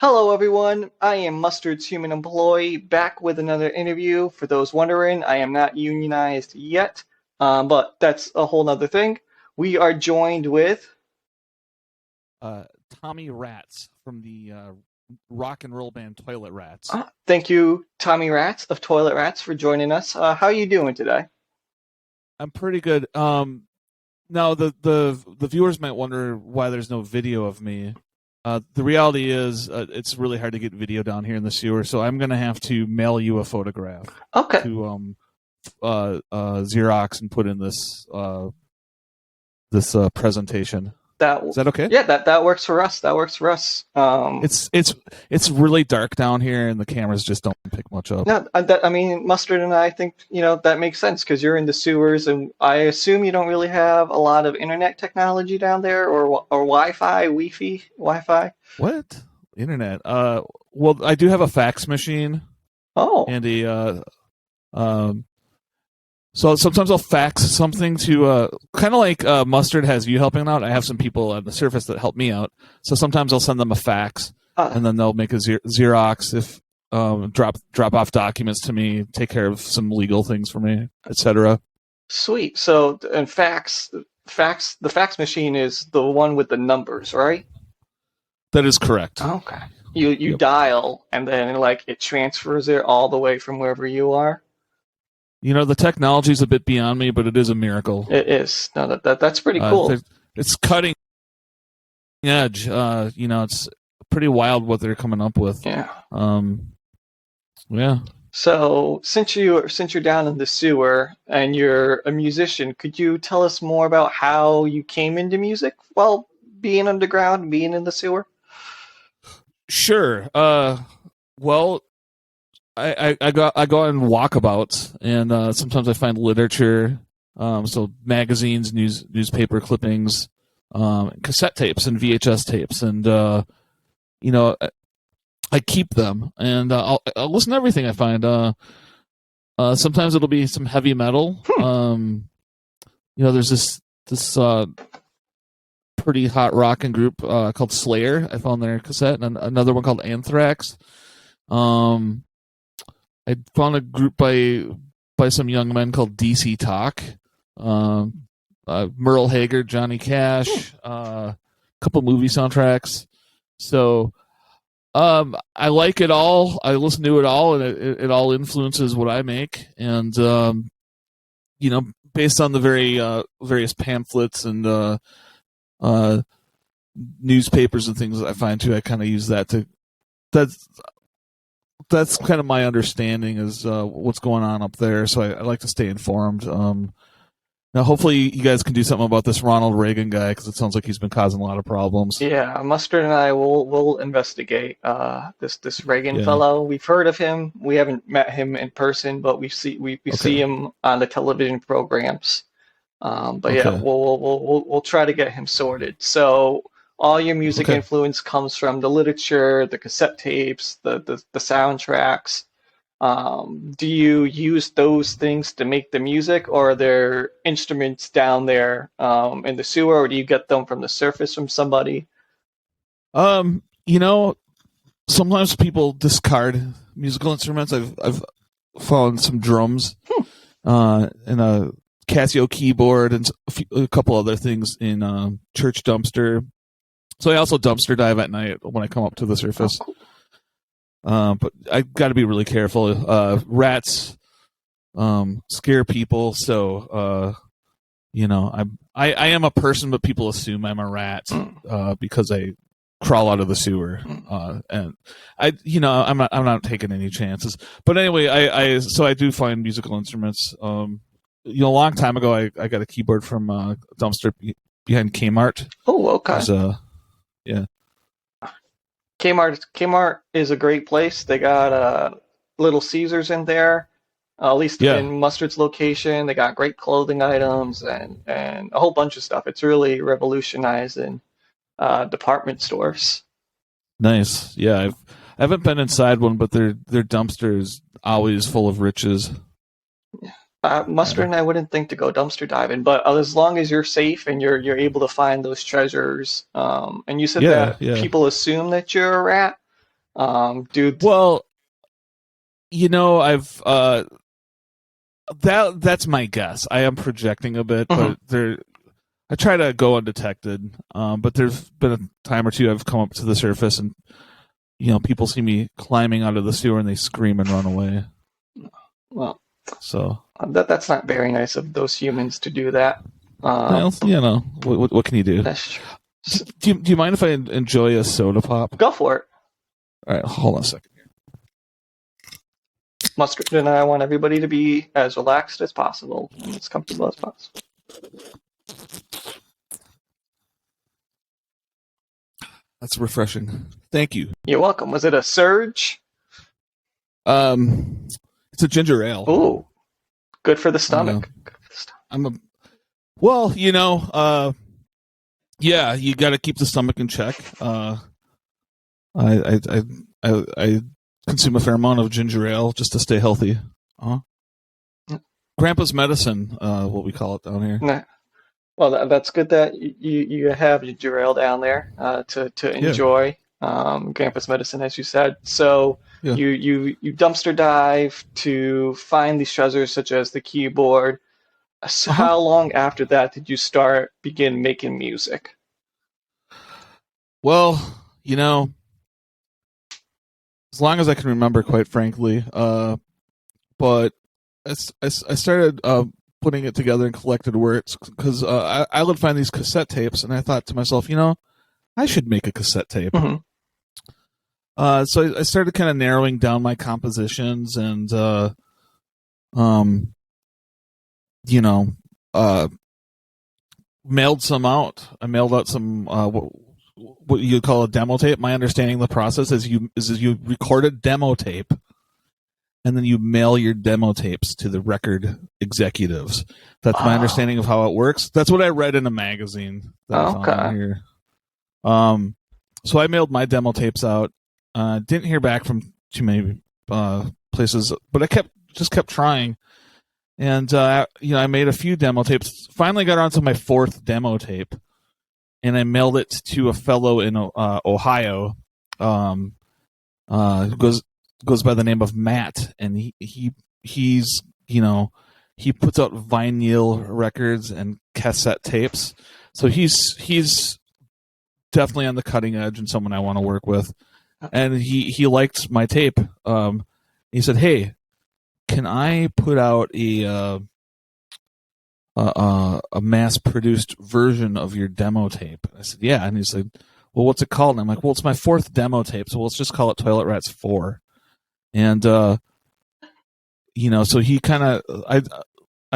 Hello, everyone. I am Mustard's human employee back with another interview. For those wondering, I am not unionized yet, but that's a whole nother thing. We are joined with. uh, Tommy Rats from the rock and roll band Toilet Rats. Thank you, Tommy Rats of Toilet Rats, for joining us. How are you doing today? I'm pretty good. Now the viewers might wonder why there's no video of me. The reality is it's really hard to get video down here in the sewer, so I'm gonna have to mail you a photograph Okay. to Xerox and put in this presentation. Is that okay? Yeah, that works for us. That works for us. It's really dark down here, and the cameras just don't pick much up. No, I mean, Mustard and I think that makes sense because you're in the sewers, and I assume you don't really have a lot of internet technology down there, or Wi-Fi, Wi-Fi. What internet? Well, I do have a fax machine. Oh. And so sometimes I'll fax something to kind of like Mustard has you helping out. I have some people on the surface that help me out. So sometimes I'll send them a fax, and then they'll make a Xerox if drop off documents to me, take care of some legal things for me, etc. Sweet. So, and the fax machine is the one with the numbers, right? That is correct. Okay. You dial, and then it transfers it all the way from wherever you are. The technology's a bit beyond me, but it is a miracle. It is. No, that's pretty cool. It's cutting edge. It's pretty wild what they're coming up with. Yeah. Yeah. So since you're down in the sewer and you're a musician, could you tell us more about how you came into music while being underground, being in the sewer? Sure. Well, I go on walkabouts, and sometimes I find literature, so magazines, newspaper clippings, cassette tapes, and VHS tapes, and I keep them, and I'll listen to everything I find. Sometimes it'll be some heavy metal. There's this pretty hot rockin' group called Slayer. I found their cassette, and another one called Anthrax. I found a group by some young men called DC Talk, Merle Haggard, Johnny Cash, a couple movie soundtracks. So I like it all. I listen to it all, and it all influences what I make. And based on the various pamphlets and newspapers and things that I find too, I kind of use that to. That's kind of my understanding is what's going on up there. So I like to stay informed. Now, hopefully, you guys can do something about this Ronald Reagan guy because it sounds like he's been causing a lot of problems. Yeah, Mustard and I will investigate this Reagan fellow. We've heard of him. We haven't met him in person, but we see him on the television programs. Yeah, we'll try to get him sorted. So. All your music influence comes from the literature, the cassette tapes, the soundtracks. Do you use those things to make the music, or are there instruments down there in the sewer, or do you get them from the surface from somebody? Sometimes people discard musical instruments. I've found some drums and a Casio keyboard and a couple other things in church dumpster. So I also dumpster dive at night when I come up to the surface. Oh, cool. But I got to be really careful. Rats scare people, so I am a person, but people assume I'm a rat because I crawl out of the sewer, and I'm not taking any chances. But anyway, I do find musical instruments. A long time ago, I got a keyboard from a dumpster behind Kmart. Oh, okay. Yeah. Kmart is a great place. They got Little Caesars in there, at least in Mustard's location. They got great clothing items and a whole bunch of stuff. It's really revolutionizing department stores. Nice. Yeah, I haven't been inside one, but their dumpster is always full of riches. Yeah. Mustard and I wouldn't think to go dumpster diving, but as long as you're safe and you're able to find those treasures, and you said that people assume that you're a rat. Dude. Well, I've that's my guess. I am projecting a bit, but I try to go undetected. But there's been a time or two I've come up to the surface, and people see me climbing out of the sewer and they scream and run away. Well, so that's not very nice of those humans to do that. Well, what can you do? That's true. Do you mind if I enjoy a soda pop? Go for it. All right, hold on a second. Muskrat and I want everybody to be as relaxed as possible and as comfortable as possible. That's refreshing. Thank you. You're welcome. Was it a surge? It's a ginger ale. Ooh, good for the stomach. Yeah, you got to keep the stomach in check. I consume a fair amount of ginger ale just to stay healthy. Grandpa's medicine, what we call it down here. Nah. Well, that's good that you have ginger ale down there to enjoy. Grandpa's medicine, as you said. So you dumpster dive to find these treasures, such as the keyboard. So how long after that did you begin making music? Well, as long as I can remember, quite frankly. But I started putting it together and collected words because I would find these cassette tapes, and I thought to myself, I should make a cassette tape. Mm-hmm. So I started kind of narrowing down my compositions and, mailed some out. I mailed out some, what you call a demo tape. My understanding of the process is you record a demo tape and then you mail your demo tapes to the record executives. That's my understanding of how it works. That's what I read in a magazine that I found here. So I mailed my demo tapes out. Didn't hear back from too many places, but I kept trying. And, I made a few demo tapes. Finally got onto my fourth demo tape, and I mailed it to a fellow in Ohio, who goes by the name of Matt, and he's he puts out vinyl records and cassette tapes, so he's definitely on the cutting edge and someone I want to work with. And he liked my tape. He said, "Hey, can I put out a mass-produced version of your demo tape?" I said, "Yeah." And he said, "Well, what's it called?" And I'm like, "Well, it's my fourth demo tape, so let's just call it Toilet Rats 4." And so he kind of I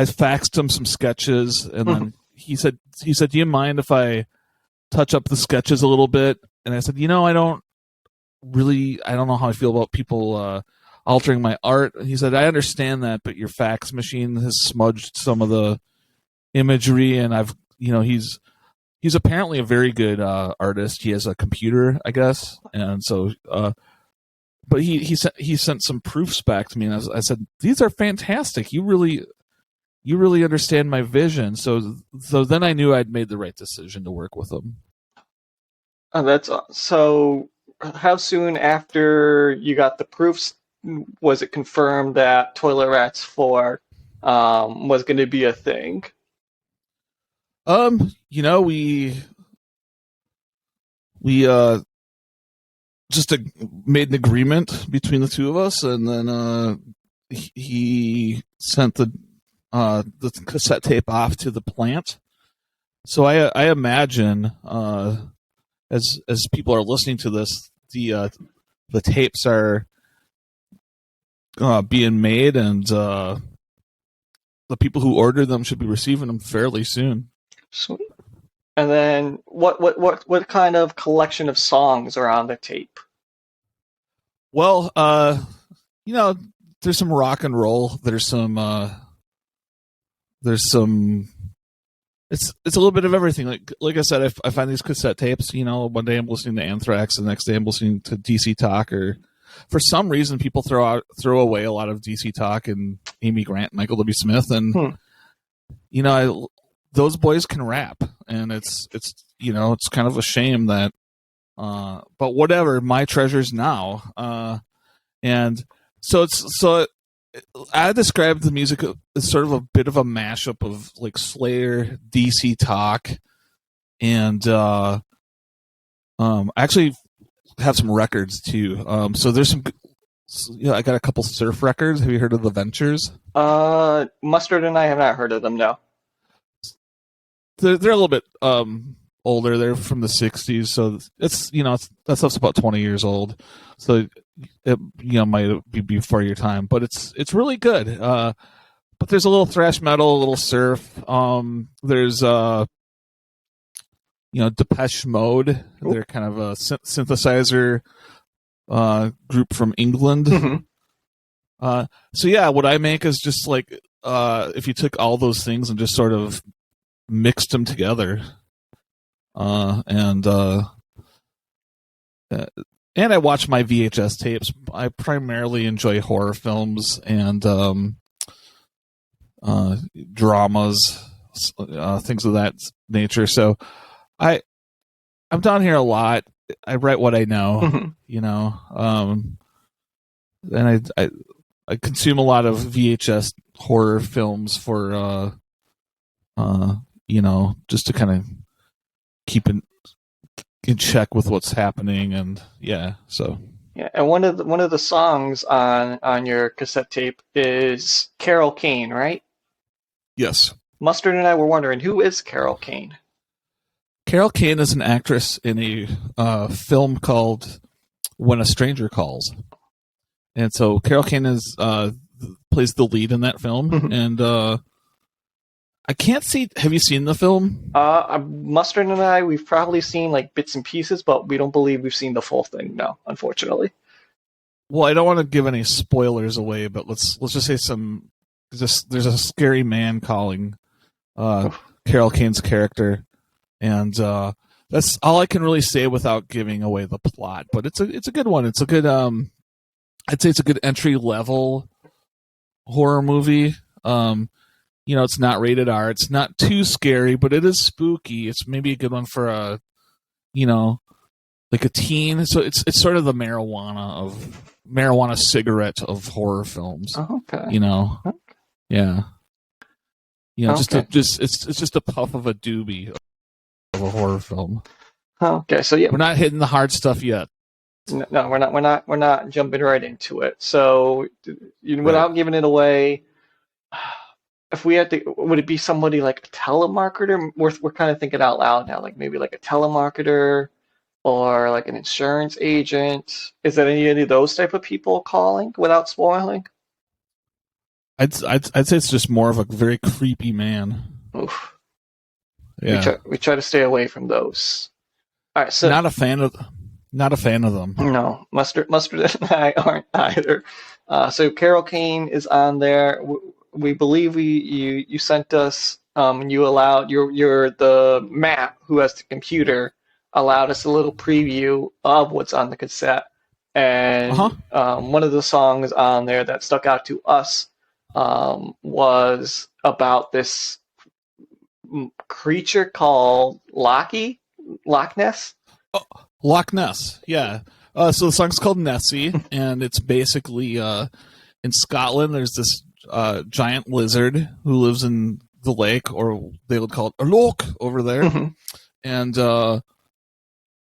faxed him some sketches, and then he said, "Do you mind if I touch up the sketches a little bit?" And I said, "I don't know how I feel about people altering my art." And he said, "I understand that, but your fax machine has smudged some of the imagery, and he's apparently a very good artist. He has a computer, I guess, and so but he sent some proofs back to me, and I said, these are fantastic. You really understand my vision." So then I knew I'd made the right decision to work with him. So. How soon after you got the proofs was it confirmed that Toilet Rats 4 was going to be a thing? We just made an agreement between the two of us, and then he sent the cassette tape off to the plant. So I imagine as people are listening to this, the tapes are being made, and the people who order them should be receiving them fairly soon. Sweet. And then what kind of collection of songs are on the tape? Well, there's some rock and roll. There's some. It's a little bit of everything. Like I said, I find these cassette tapes. One day I'm listening to Anthrax, the next day I'm listening to DC Talk, or for some reason people throw away a lot of DC Talk and Amy Grant, Michael W. Smith, and those boys can rap, and it's kind of a shame that But whatever, my treasures now. And so I described the music as sort of a bit of a mashup of like Slayer, DC Talk, and I actually have some records too. So there's some. I got a couple surf records. Have you heard of the Ventures? Mustard and I have not heard of them. No. They're a little bit older. They're from the '60s, so it's that stuff's about 20 years old. So it might be before your time, but it's really good. But there's a little thrash metal, a little surf. There's Depeche Mode. Ooh. They're kind of a synthesizer group from England. Mm-hmm. So yeah, what I make is just like if you took all those things and just sort of mixed them together, and I watch my VHS tapes. I primarily enjoy horror films and dramas, things of that nature. So I'm down here a lot. I write what I know, Mm-hmm. And I consume a lot of VHS horror films for just to kind of keep in check with what's happening, and so. Yeah, and one of the songs on your cassette tape is Carol Kane, right? Yes. Mustard and I were wondering, who is Carol Kane? Carol Kane is an actress in a film called When a Stranger Calls, and so Carol Kane plays the lead in that film, Mhm. and I can't see. Have you seen the film? Mustard and I, we've probably seen like bits and pieces, but we don't believe we've seen the full thing. No, unfortunately. Well, I don't want to give any spoilers away, but let's just say there's a scary man calling Carol Kane's character, and that's all I can really say without giving away the plot. But it's a good one. It's a good I'd say it's a good entry level horror movie. It's not rated R. It's not too scary, but it is spooky. It's maybe a good one for like a teen. So it's sort of the marijuana cigarette of horror films. Oh, okay. Yeah. Okay. It's just a puff of a doobie of a horror film. Okay, so yeah, We're not hitting the hard stuff yet. no, we're not jumping right into it. So, without giving it away, if we had to, would it be somebody like a telemarketer? We're kind of thinking out loud now, like maybe like a telemarketer or like an insurance agent. Is that any of those type of people calling without spoiling? I'd say it's just more of a very creepy man. Oof. Yeah. We try to stay away from those. All right, so Not a fan of them. no, Mustard and I aren't either. So Carol Kane is on there. We believe you sent us. You allowed you're the Matt who has the computer allowed us a little preview of what's on the cassette, and one of the songs on there that stuck out to us was about this creature called Loch Ness. Oh, Loch Ness, yeah. So the song's called Nessie, and it's basically in Scotland. There's this giant lizard who lives in the lake, or they would call it a loch over there, Mm-hmm.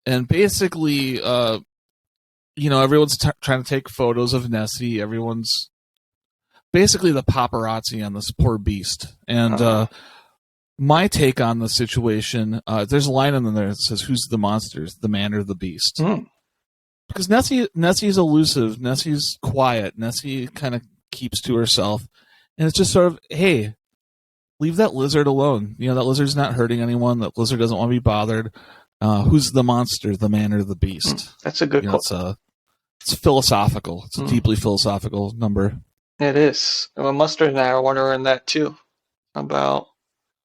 and basically, everyone's trying to take photos of Nessie. Everyone's basically the paparazzi on this poor beast, and my take on the situation, there's a line in there that says, "Who's the monsters, the man or the beast?" Mm. Because Nessie's elusive. Nessie's quiet. Nessie kind of keeps to herself, and it's just sort of, hey, leave that lizard alone. That lizard's not hurting anyone. That lizard doesn't want to be bothered. Who's the monster, the man or the beast? That's a good quote. It's philosophical. It's a deeply philosophical number. It is. Well, Mustard and I are wondering that too, about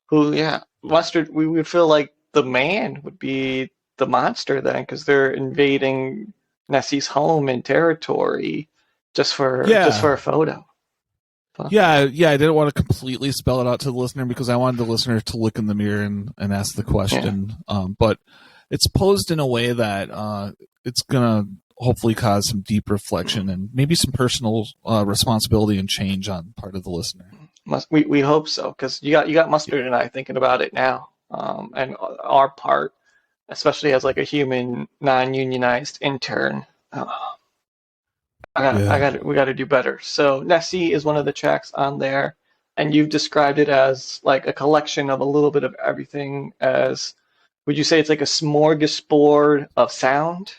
who. Yeah, Mustard. We would feel like the man would be the monster then, because they're invading Nessie's home and territory just for a photo. Yeah, I didn't want to completely spell it out to the listener because I wanted the listener to look in the mirror and ask the question. But it's posed in a way that it's gonna hopefully cause some deep reflection and maybe some personal responsibility and change on part of the listener. We hope so, because you got Mustard and I thinking about it now, and our part, especially as like a human non-unionized intern. We got to do better. So Nessie is one of the tracks on there, and you've described it as like a collection of a little bit of everything. As would you say it's like a smorgasbord of sound?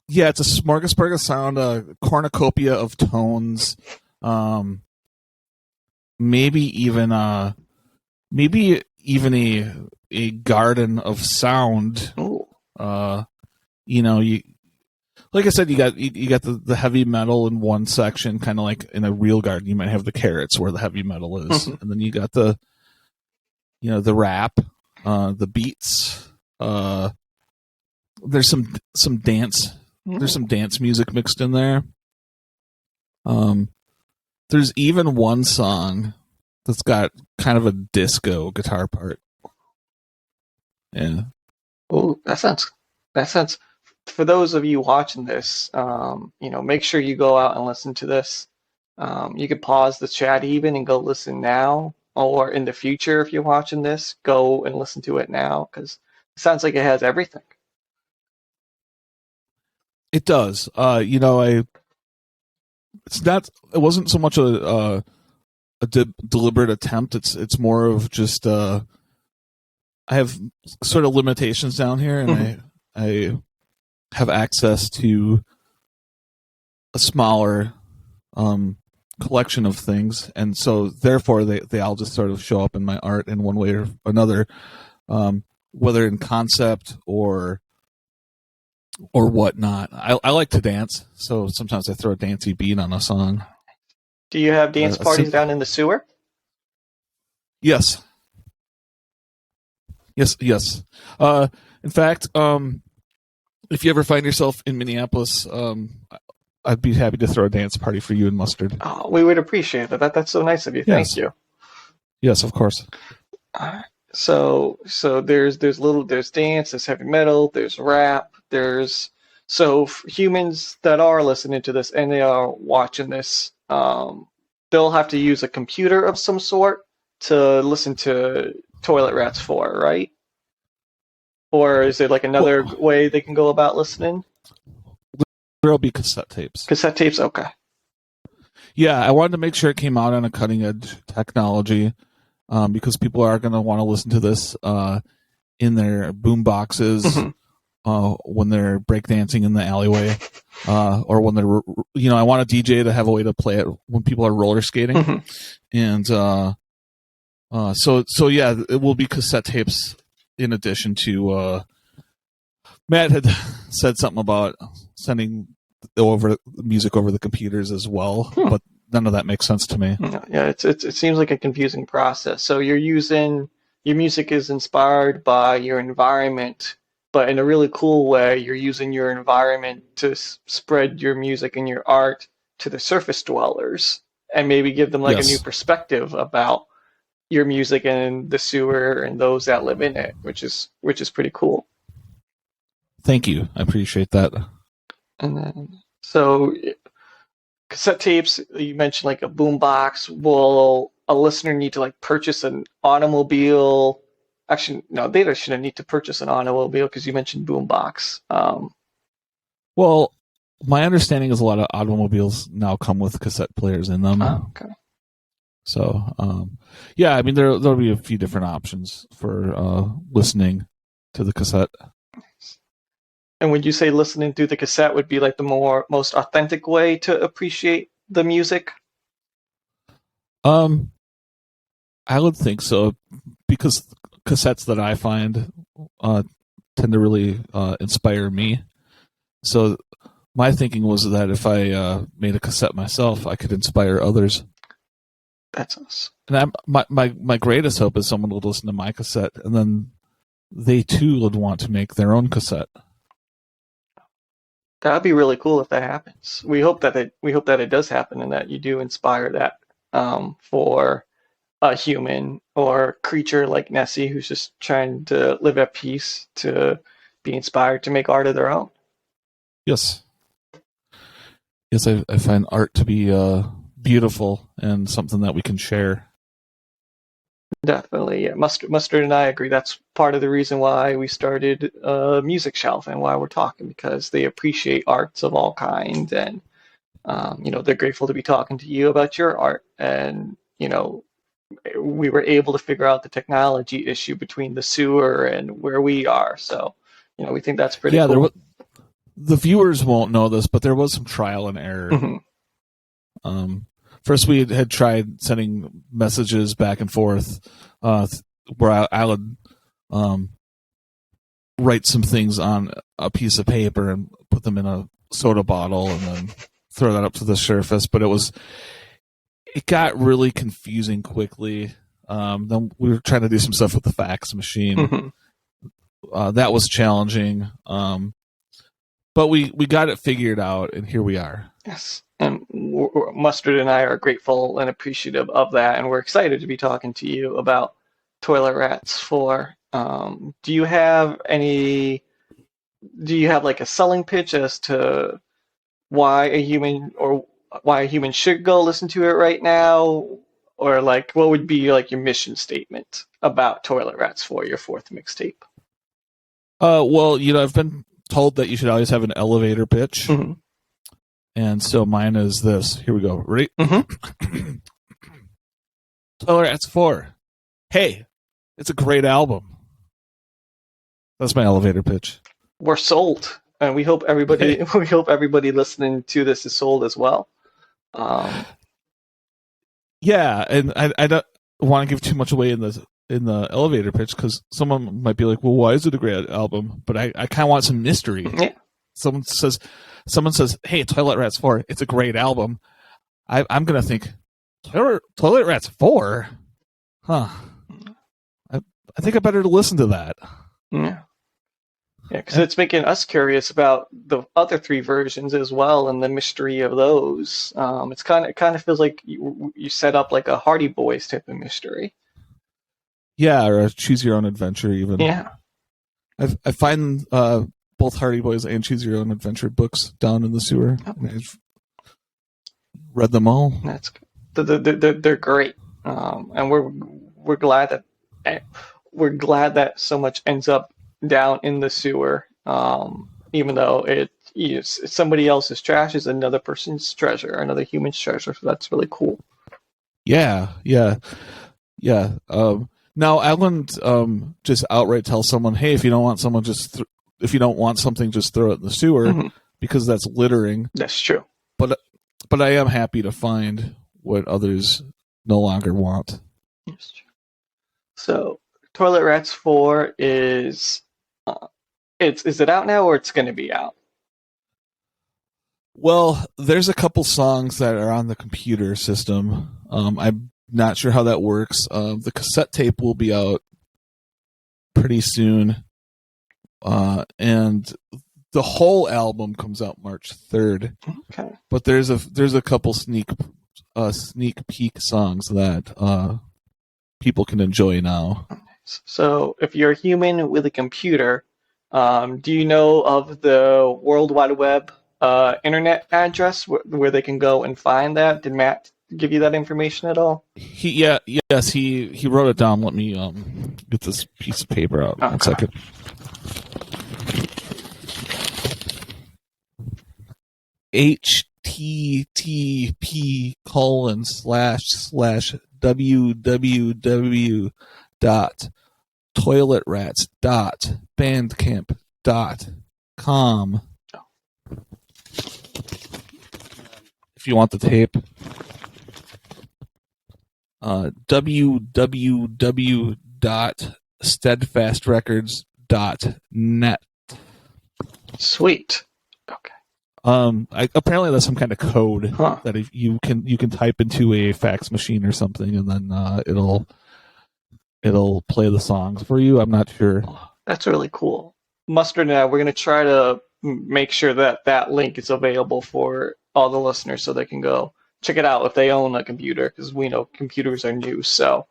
Yeah, it's a smorgasbord of sound, a cornucopia of tones, maybe even a garden of sound. Ooh. You like I said, you got the heavy metal in one section, kind of like in a real garden. You might have the carrots where the heavy metal is, and then you got the rap, the beats. There's some dance. There's some dance music mixed in there. There's even one song that's got kind of a disco guitar part. Yeah. Oh, that sounds. For those of you watching this, make sure you go out and listen to this. You could pause the chat even and go listen now, or in the future if you're watching this, go and listen to it now, because it sounds like it has everything. It does. It wasn't so much a deliberate attempt. It's more of just I have sort of limitations down here, and I have access to a smaller collection of things, and so therefore they all just sort of show up in my art in one way or another, whether in concept or whatnot. I like to dance, so sometimes I throw a dancey beat on a song. Do you have dance parties down in the sewer? Yes. In fact, if you ever find yourself in Minneapolis, I'd be happy to throw a dance party for you and Mustard. Oh, we would appreciate that. That's so nice of you. Yes. Thank you. Yes, of course. So there's dance, there's heavy metal, there's rap, so humans that are listening to this and they are watching this, they'll have to use a computer of some sort to listen to Toilet Rats 4, right? Or is there like another way they can go about listening? There'll be cassette tapes. Cassette tapes, okay. Yeah, I wanted to make sure it came out on a cutting edge technology, because people are going to want to listen to this in their boom boxes when they're breakdancing in the alleyway, or when they're, I want a DJ to have a way to play it when people are roller skating, and so yeah, it will be cassette tapes. In addition to, Matt had said something about sending over music over the computers as well, but none of that makes sense to me. Yeah, it seems like a confusing process. So your music is inspired by your environment, but in a really cool way, you're using your environment to spread your music and your art to the surface dwellers and maybe give them a new perspective about your music and the sewer and those that live in it, which is pretty cool. Thank you. I appreciate that. And then, so cassette tapes, you mentioned like a boombox. Will a listener need to like purchase an automobile? Actually, no, they shouldn't need to purchase an automobile because you mentioned boombox. Well, my understanding is a lot of automobiles now come with cassette players in them. Oh, okay. So, yeah, I mean, there'll be a few different options for listening to the cassette. And would you say listening through the cassette would be like the most authentic way to appreciate the music? I would think so, because cassettes that I find tend to really inspire me. So my thinking was that if I made a cassette myself, I could inspire others. That's us. And my greatest hope is someone would listen to my cassette, and then they too would want to make their own cassette. That would be really cool if that happens. We hope that it does happen, and that you do inspire that for a human or creature like Nessie, who's just trying to live at peace, to be inspired to make art of their own. Yes. Yes, I find art to be beautiful and something that we can share. Definitely, yeah. Mustard and I agree. That's part of the reason why we started Music Shelf and why we're talking, because they appreciate arts of all kinds, and they're grateful to be talking to you about your art. And we were able to figure out the technology issue between the sewer and where we are. So, we think that's pretty cool. The viewers won't know this, but there was some trial and error. Mm-hmm. First, we had tried sending messages back and forth, where I would write some things on a piece of paper and put them in a soda bottle, and then throw that up to the surface. But it got really confusing quickly. Then we were trying to do some stuff with the fax machine. Mm-hmm. That was challenging. But we got it figured out, and here we are. Yes. And Mustard and I are grateful and appreciative of that, and we're excited to be talking to you about Toilet Rats 4. Do you have like a selling pitch as to why a human should go listen to it right now? Or like, what would be like your mission statement about Toilet Rats 4, your fourth mixtape? Well, I've been told that you should always have an elevator pitch. Mm-hmm. And so mine is this. Here we go. Ready? Mm-hmm. Toilet Rats 4. Hey, it's a great album. That's my elevator pitch. We're sold, and we hope everybody listening to this is sold as well. Yeah, and I don't want to give too much away in the elevator pitch, because someone might be like, "Well, why is it a great album?" But I kind of want some mystery. Yeah. Someone says, "Hey, Toilet Rats 4, it's a great album." I'm gonna think, Toilet Rats 4, huh? I think I better listen to that. Yeah, because it's making us curious about the other three versions as well, and the mystery of those. It kind of feels like you set up like a Hardy Boys type of mystery. Yeah, or a Choose Your Own Adventure even. Yeah, I find both Hardy Boys and Choose Your Own Adventure books down in the sewer. Oh. And I've read them all. That's good. They're great, and we're glad that so much ends up down in the sewer, even though it's somebody else's trash is another person's treasure, another human's treasure. So that's really cool. Yeah. Now I wouldn't just outright tell someone, "Hey, if you don't want something, just throw it in the sewer," mm-hmm. because that's littering. That's true. But I am happy to find what others no longer want. That's true. So, Toilet Rats 4 is it out now, or it's going to be out? Well, there's a couple songs that are on the computer system. I'm not sure how that works. The cassette tape will be out pretty soon, and the whole album comes out March 3rd. Okay. But there's a couple sneak peek songs that people can enjoy now. So, if you're a human with a computer, do you know of the World Wide Web internet address where they can go and find that? Did Matt give you that information at all? He wrote it down. Let me get this piece of paper out. Okay. 1 second. http://www.toiletrats.bandcamp.com. If you want the tape, www.steadfastrecords.net. Sweet. Okay. Apparently that's some kind of code that if you can type into a fax machine or something, and then it'll play the songs for you. I'm not sure. That's really cool. Mustard and I, we're going to try to make sure that link is available for all the listeners so they can go check it out if they own a computer, because we know computers are new. So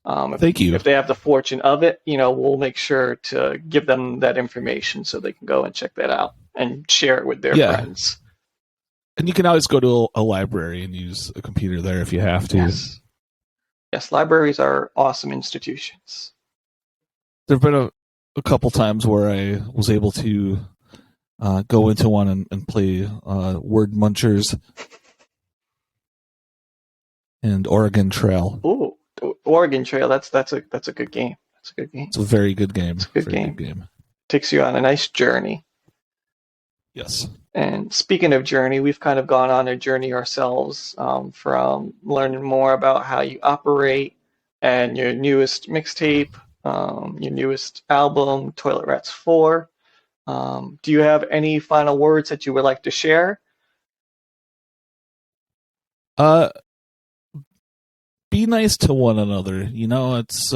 Thank you. If they have the fortune of it, we'll make sure to give them that information so they can go and check that out and share it with their friends. And you can always go to a library and use a computer there if you have to. Yes, libraries are awesome institutions. There have been a couple times where I was able to go into one and play Word Munchers and Oregon Trail. Ooh, Oregon Trail. That's a good game. That's a good game. It's a very good game. It's a good game. Takes you on a nice journey. Yes. And speaking of journey, we've kind of gone on a journey ourselves, from learning more about how you operate and your newest mixtape, your newest album, Toilet Rats 4. Do you have any final words that you would like to share? Be nice to one another. It's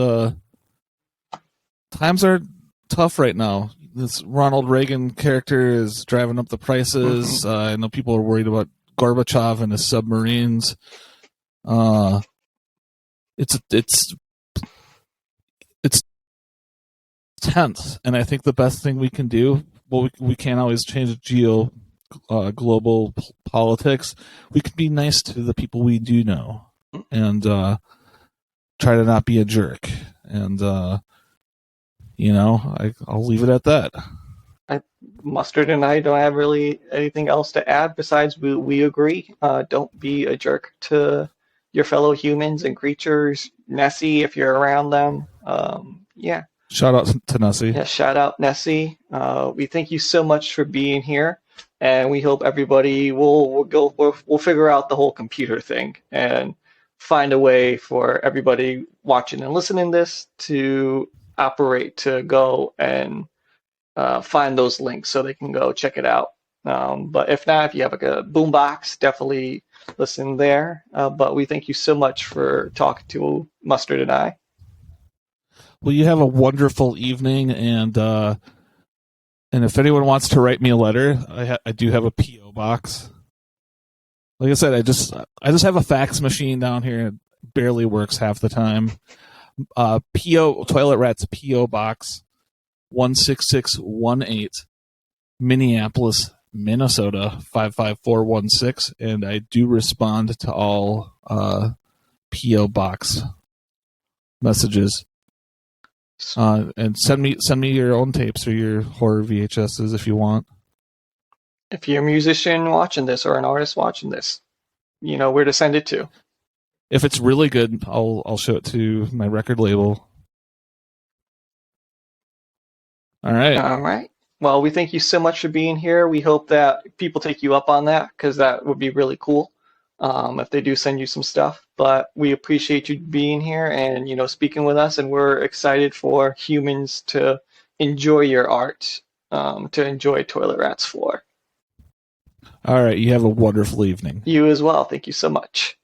times are tough right now. This Ronald Reagan character is driving up the prices. I know people are worried about Gorbachev and his submarines. It's tense, and I think the best thing we can do. Well, we can't always change global politics. We can be nice to the people we do know, and try to not be a jerk. And I'll leave it at that. Mustard and I don't have really anything else to add besides we agree. Don't be a jerk to your fellow humans and creatures. Nessie, if you're around them. Yeah. Shout out to Nessie. Yeah, shout out Nessie. We thank you so much for being here, and we hope everybody we'll figure out the whole computer thing and find a way for everybody watching and listening this to operate to go and find those links so they can go check it out. But if not, if you have like a boombox, definitely listen there. But we thank you so much for talking to Mustard and I. Well, you have a wonderful evening, and if anyone wants to write me a letter, I do have a P.O. box. Like I said, I just have a fax machine down here. It barely works half the time. Toilet Rats P.O. Box 16618, Minneapolis, Minnesota 55416, and I do respond to all P.O. Box messages. And send me your own tapes or your horror VHSs if you want. If you're a musician watching this or an artist watching this, you know where to send it to. If it's really good, I'll show it to my record label. All right. Well, we thank you so much for being here. We hope that people take you up on that, because that would be really cool if they do send you some stuff. But we appreciate you being here and speaking with us, and we're excited for humans to enjoy your art, to enjoy Toilet Rats 4. All right. You have a wonderful evening. You as well. Thank you so much.